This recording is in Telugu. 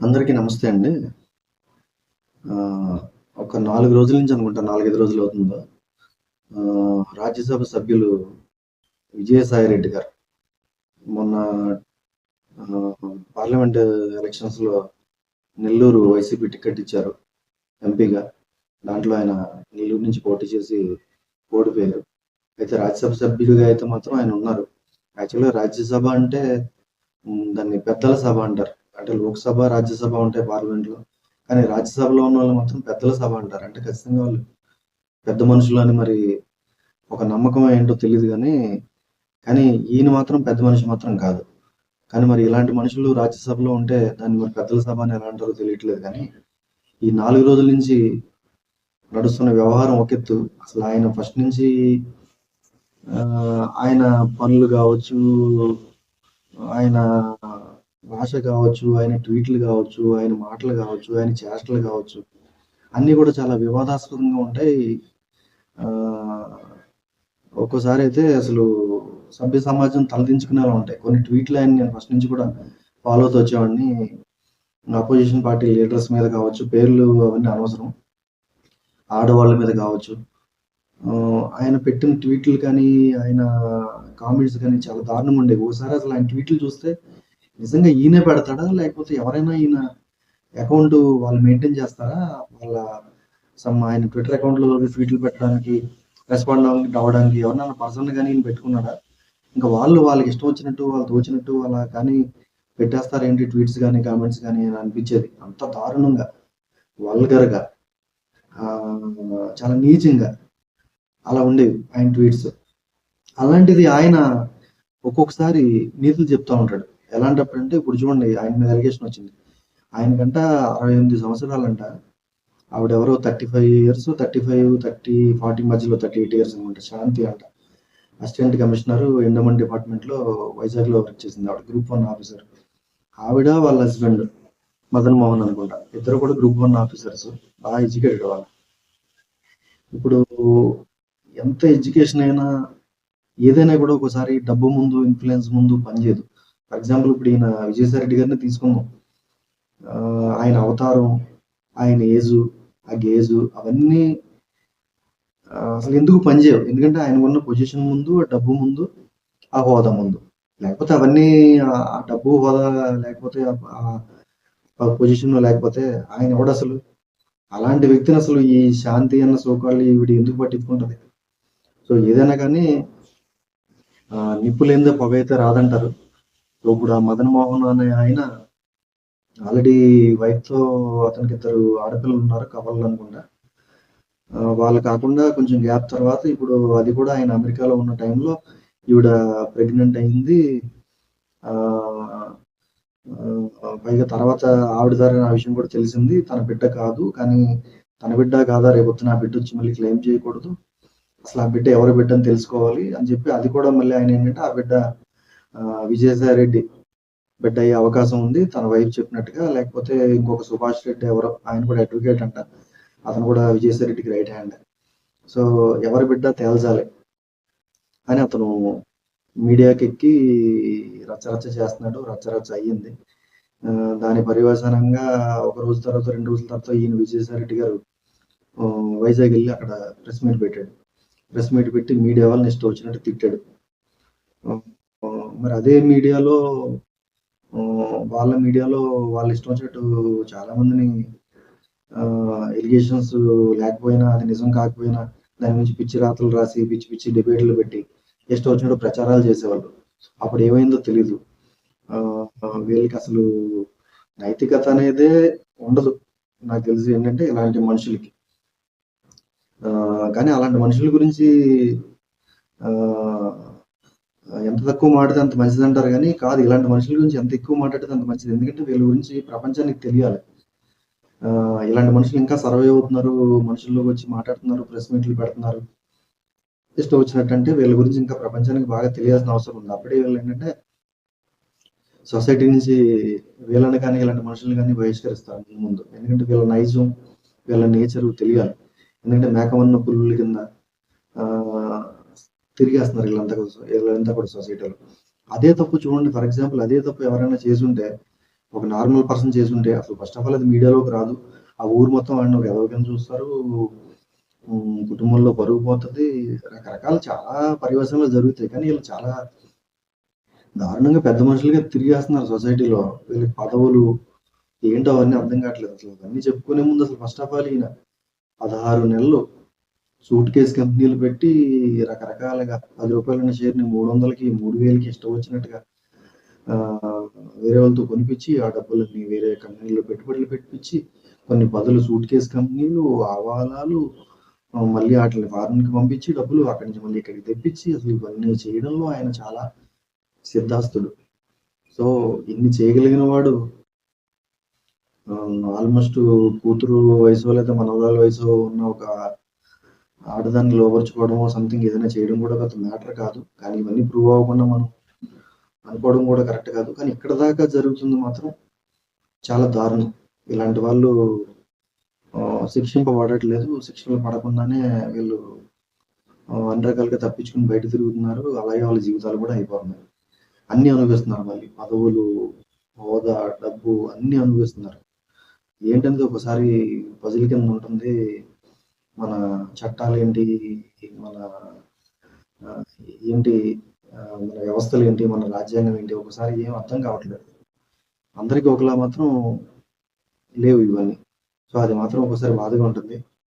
అందరికీ నమస్తే అండి. ఆహ్, ఒక 4 రోజుల నుంచి అనుకుంటా 4, 5 రోజులు అవుతుందో రాజ్యసభ సభ్యులు విజయసాయిరెడ్డి గారు మొన్న పార్లమెంట్ ఎలక్షన్స్‌లో నెల్లూరు వైసీపీ టికెట్ ఇచ్చారు ఎంపీగా. దాంట్లో ఆయన నెల్లూరు నుంచి పోటీ చేసి ఓడిపోయారు. అయితే రాజ్యసభ సభ్యుడిగా అయితే మాత్రం ఆయన ఉన్నారు. యాక్చువల్‌గా రాజ్యసభ అంటే దాన్ని పెద్దల సభ అంటారు. అంటే లోక్‌సభ, రాజ్యసభ ఉంటాయి పార్లమెంట్‌లో. కానీ రాజ్యసభలో ఉన్నోళ్ళు మాత్రం పెద్దల సభ అంటారు. అంటే ఖచ్చితంగా వాళ్ళు పెద్ద మనుషులని మరి ఒక నమ్మకం ఏంటో తెలీదు గానీ, కానీ ఈయన మాత్రం పెద్ద మనిషి మాత్రం కాదు. కానీ మరి ఇలాంటి మనుషులు రాజ్యసభలో ఉంటే దాన్ని మరి పెద్దల సభ అని ఎలా అంటారో తెలియట్లేదు కానీ, ఈ 4 రోజుల నుంచి నడుస్తున్న వ్యవహారం ఒక ఎత్తు. అసలు ఆయన ఫస్ట్ నుంచి ఆయన పనులు కావచ్చు, ఆయన భాష కావచ్చు, ఆయన ట్వీట్లు కావచ్చు, ఆయన మాటలు కావచ్చు, ఆయన చేష్టలు కావచ్చు, అన్నీ కూడా చాలా వివాదాస్పదంగా ఉంటాయి. ఒక్కోసారి అయితే అసలు సభ్య సమాజం తలదించుకునేలా ఉంటాయి. కొన్ని ట్వీట్లు ఆయన నేను ఫస్ట్ నుంచి కూడా ఫాలో అవుతూ వచ్చేవాడిని. అపోజిషన్ పార్టీ లీడర్స్ మీద కావచ్చు, పేర్లు అవన్నీ అనవసరం. ఆడవాళ్ళ మీద కావచ్చు. ఆయన పెట్టిన ట్వీట్లు కానీ, ఆయన కామెంట్స్ కానీ చాలా దారుణంగా ఉండేవి. ఓసారి అసలు ఆయన ట్వీట్లు చూస్తే నిజంగా ఈయనే పెడతాడా? లేకపోతే ఎవరైనా ఈయన అకౌంట్ వాళ్ళు మెయింటైన్ చేస్తారా? వాళ్ళ ఆయన ట్విట్టర్ అకౌంట్‌లో ట్వీట్లు పెట్టడానికి, రెస్పాండ్ అవ్వడానికి ఎవరినైనా పర్సన్ గాని ఈయన పెట్టుకున్నాడా? ఇంకా వాళ్ళకి ఇష్టం వచ్చినట్టు, వాళ్ళు తోచినట్టు అలా కానీ పెట్టేస్తారేంటి ట్వీట్స్ గాని, కామెంట్స్ గాని అని అనిపించేది. అంత దారుణంగా, వల్గర్‌గా చాలా నీచంగా అలా ఉండేవి ఆయన ట్వీట్స్. అలాంటిది ఆయన ఒక్కొక్కసారి నీతులు చెప్తా ఉంటాడు. ఎలాంటప్పుడంటే ఇప్పుడు చూడండి ఆయన మీద అలిగేషన్ వచ్చింది. ఆయనకంట 68 సంవత్సరాలంట. ఆవిడెవరో 35 ఇయర్స్, 35, 30, 40 మధ్యలో 38 ఇయర్స్ అనుకుంటా. శాంతి అంట. అసిస్టెంట్ కమిషనర్ ఎండోమెంట్ డిపార్ట్మెంట్‌లో వైజాగ్‌లో వర్క్ చేసింది ఆవిడ. Group 1 officer. ఆవిడ వాళ్ళ హస్బెండ్ మదన్ మోహన్ అనుకుంటా. ఇద్దరు కూడా గ్రూప్ 1 ఆఫీసర్స్. బాగా ఎడ్యుకేటెడ్ వాళ్ళు. ఇప్పుడు ఎంత ఎడ్యుకేషన్ అయినా ఏదైనా కూడా ఒకసారి డబ్బు ముందు, ఇన్ఫ్లుయెన్స్ ముందు పనిచేయదు. ఫర్ ఎగ్జాంపుల్ ఇప్పుడు ఈయన విజయసాయి రెడ్డి గారిని తీసుకుందాం. ఆయన అవతారం, ఆయన ఏజు, ఆ గేజు అవన్నీ అసలు ఎందుకు పనిచేయవు. ఎందుకంటే ఆయనకున్న పొజిషన్ ముందు, ఆ డబ్బు ముందు, ఆ హోదా ముందు. లేకపోతే అవన్నీ ఆ డబ్బు, హోదా లేకపోతే ఆ పొజిషన్‌లో లేకపోతే ఆయన ఎవడసలు? అలాంటి వ్యక్తిని అసలు ఈ శాంతి అన్న సోకాళ్ళు ఈవిడ ఎందుకు పట్టించుకుంటది? సో ఏదైనా కానీ నిప్పు లేనిదే పొగైతే రాదంటారు. సో ఇప్పుడు ఆ మదన్ మోహన్ అనే ఆయన ఆల్రెడీ వైఫ్‌తో అతనికి ఇద్దరు ఆడపిల్లలు ఉన్నారు. కవలలు అనుకుంటా. వాళ్ళు కాకుండా కొంచెం గ్యాప్ తర్వాత ఇప్పుడు అది కూడా ఆయన అమెరికాలో ఉన్న టైంలో ఈవిడ ప్రెగ్నెంట్ అయింది. పైగా తర్వాత ఆవిడ ద్వారా నా విషయం కూడా తెలిసింది. తన బిడ్డ కాదు. కానీ తన బిడ్డ కాదా రేపొద్దున ఆ బిడ్డ వచ్చి మళ్ళీ క్లెయిమ్ చేయకూడదు. అసలు ఆ బిడ్డ ఎవరి బిడ్డ అని తెలుసుకోవాలి అని చెప్పి అది కూడా మళ్ళీ ఆయన ఏంటంటే ఆ బిడ్డ విజయసాయి రెడ్డి బిడ్డ అయ్యే అవకాశం ఉంది. తన వైఫ్ చెప్పినట్టుగా. లేకపోతే ఇంకొక సుభాష్ రెడ్డి ఎవరో ఆయన కూడా అడ్వకేట్ అంట. అతను కూడా విజయసాయి రెడ్డికి రైట్ హ్యాండ్. సో ఎవరి బిడ్డ తేల్చాలి అని అతను మీడియాకెక్కి రచ్చరచ్చ చేస్తున్నాడు. రచ్చరచ్చ అయ్యింది. దాని పర్యవసానంగా ఒక రోజు తర్వాత 2 రోజుల తర్వాత ఈయన విజయసాయి రెడ్డి గారు వైజాగ్ వెళ్ళి అక్కడ ప్రెస్ మీట్ పెట్టాడు. ప్రెస్ మీట్ పెట్టి మీడియా వాళ్ళని ఇష్టం వచ్చినట్టు తిట్టాడు. మరి అదే మీడియాలో వాళ్ళ మీడియాలో వాళ్ళు ఇష్టం వచ్చినట్టు చాలా మందిని ఎలిగేషన్స్ లేకపోయినా అది నిజం కాకపోయినా దాని నుంచి పిచ్చి రాతలు రాసి పిచ్చి పిచ్చి డిబేట్లు పెట్టి ఇష్టం వచ్చినట్టు ప్రచారాలు చేసేవాళ్ళు. అప్పుడు ఏమైందో తెలీదు. వీళ్ళకి అసలు నైతికత అనేదే ఉండదు. నాకు తెలిసి ఏంటంటే ఇలాంటి మనుషులకి. కానీ అలాంటి మనుషుల గురించి ఎంత తక్కువ మాట్లాడితే అంత మంచిది అంటారు కానీ కాదు. ఇలాంటి మనుషుల గురించి ఎంత ఎక్కువ మాట్లాడితే అంత మంచిది. ఎందుకంటే వీళ్ళ గురించి ప్రపంచానికి తెలియాలి. ఇలాంటి మనుషులు ఇంకా సర్వే అవుతున్నారు. మనుషుల్లోకి వచ్చి మాట్లాడుతున్నారు. ప్రెస్ మీట్లు పెడుతున్నారు. ఇష్టం వచ్చినట్టు. అంటే వీళ్ళ గురించి ఇంకా ప్రపంచానికి బాగా తెలియాల్సిన అవసరం ఉంది. అప్పుడే వీళ్ళు ఏంటంటే సొసైటీ నుంచి వీళ్ళని కానీ ఇలాంటి మనుషుల్ని కానీ బహిష్కరిస్తారు ముందు. ఎందుకంటే వీళ్ళ నైజం, వీళ్ళ నేచరు తెలియాలి. ఎందుకంటే మేకవన్న పులుల కింద తిరిగేస్తున్నారు వీళ్ళంతా కూడా సొసైటీలో. అదే తప్పు చూడండి. ఫర్ ఎగ్జాంపుల్ అదే తప్పు ఎవరైనా చేసుంటే ఒక నార్మల్ పర్సన్ చేసుంటే అసలు ఫస్ట్ ఆఫ్ ఆల్ అది మీడియాలోకి రాదు. ఆ ఊరు మొత్తం వాడిని ఒక ఎదవ కింద చూస్తారు. కుటుంబంలో పరువు పోతది. రకరకాల చాలా పర్యవసానాలు జరుగుతాయి. కానీ వీళ్ళు చాలా దారుణంగా పెద్ద మనుషులుగా తిరిగేస్తున్నారు సొసైటీలో. వీళ్ళకి పదవులు ఏంటో అవన్నీ అర్థం కావట్లేదు అసలు. అవన్నీ చెప్పుకునే ముందు అసలు ఫస్ట్ ఆఫ్ ఆల్ ఈయన 16 నెలలు సూట్ కేస్ కంపెనీలు పెట్టి రకరకాలుగా రూ. 10 షేర్‌ని 300కి, 3000కి ఇష్టం వచ్చినట్టుగా వేరే వాళ్ళతో కొనిపించి ఆ డబ్బులన్నీ వేరే కంపెనీలో పెట్టుబడులు పెట్టించి కొన్ని పదులు సూట్ కేస్ కంపెనీలు, హవాలాలు, మళ్ళీ వాటిని ఫారిన్‌కి పంపించి డబ్బులు అక్కడి నుంచి మళ్ళీ ఇక్కడికి తెప్పించి అసలు ఇవన్నీ చేయడంలో ఆయన చాలా సిద్ధాస్తుడు. సో ఇన్ని చేయగలిగిన వాడు ఆల్మోస్ట్ కూతురు వయసు లేదా మనవరాల వయసు ఉన్న ఒక ఆడదాన్ని లోపరుచుకోవడమో సంథింగ్ ఏదైనా చేయడం కూడా పెద్ద మ్యాటర్ కాదు. కానీ ఇవన్నీ ప్రూవ్ అవ్వకుండా మనం అనుకోవడం కూడా కరెక్ట్ కాదు. కానీ ఇక్కడ దాకా జరుగుతుంది మాత్రం చాలా దారుణం. ఇలాంటి వాళ్ళు శిక్షింపబడట్లేదు. శిక్షలు పడకుండానే వీళ్ళు అన్ని రకాలుగా తప్పించుకుని బయట తిరుగుతున్నారు. అలాగే వాళ్ళ జీవితాలు కూడా అయిపోతున్నాయి. అన్ని అనుభవిస్తున్నారు. మళ్ళీ పదవులు, హోదా, డబ్బు అన్ని అనుభవిస్తున్నారు. ఏంటంటే ఒకసారి పజిల్ కింద ఉంటుంది. మన చట్టాలు ఏంటి, మన ఏంటి, మన వ్యవస్థలు ఏంటి, మన రాజ్యాంగం ఏంటి, ఒకసారి ఏం అర్థం కావట్లేదు. అందరికీ ఒకలా మాత్రం లేవు ఇవన్నీ. సో అది మాత్రం ఒకసారి బాధగా ఉంటుంది.